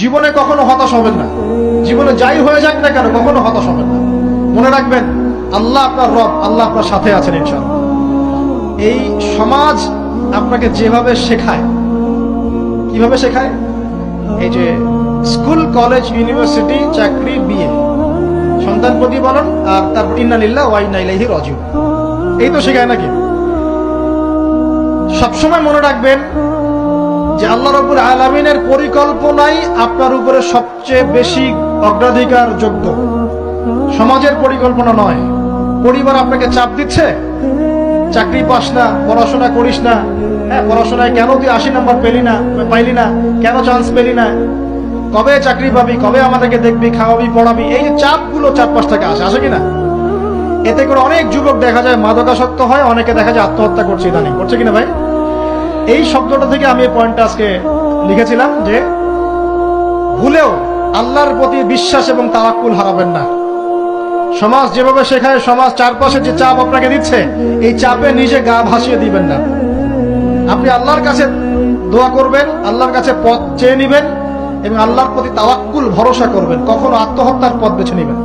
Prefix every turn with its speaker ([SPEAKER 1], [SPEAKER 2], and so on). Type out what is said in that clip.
[SPEAKER 1] জীবনে কখনো হতাশ হবেন না। জীবনে যাই হয়ে যাক না কেন কখনো হতাশ হবেন না। মনে রাখবেন আল্লাহ আপনার রব, আল্লাহ আপনার সাথে আছেন ইনশাআল্লাহ। এই সমাজ আপনাকে যেভাবে শেখায়, কিভাবে শেখায়, এই যে স্কুল, কলেজ, ইউনিভার্সিটি, চাকরি, বিয়ে, সন্তান প্রতিপালন, আর তারপর ইন্না লিল্লাহি ওয়া ইন্না ইলাইহি রাজিউন, এই তো শেখায় নাকি? সবসময় মনে রাখবেন যে আল্লাহ রাব্বুল আলামিনের পরিকল্পনাই আপনার উপরে সবচেয়ে বেশি অগ্রাধিকার যোগ্য, সমাজের পরিকল্পনা নয়। পরিবার আপনাকে চাপ দিচ্ছে, চাকরি পাস না, পড়াশোনা করিস না, হ্যাঁ পড়াশোনায় কেন তুই 80 নম্বর পাইলি না, কেন চান্স পেলি না, কবে চাকরি পাবি, কবে আমাদেরকে দেখবি, খাওয়াবি, পড়াবি, এই যে চাপগুলো চারপাশ থেকে আসে কিনা? এতে করে অনেক যুবক দেখা যায় মাদকাসক্ত হয়, অনেকে দেখা যায় আত্মহত্যা করছে, ইদানিং করছে কিনা ভাই? এই শব্দটা থেকে আমি এই পয়েন্টটা আজকে লিখেছিলাম যে ভুলেও আল্লাহর প্রতি বিশ্বাস এবং তাওয়াক্কুল হারাবেন না। সমাজ যেভাবে শেখায়, সমাজ চারপাশে যে চাপ আপনাকে দিচ্ছে, এই চাপে নিজে গা ভাসিয়ে দিবেন না। আপনি আল্লাহর কাছে দোয়া করবেন, আল্লাহর কাছে পথ চেয়ে নিবেন এবং আল্লাহর প্রতি তাওয়াক্কুল ভরসা করবেন। কখনো আত্মহত্যার পথ বেছে নিবেন।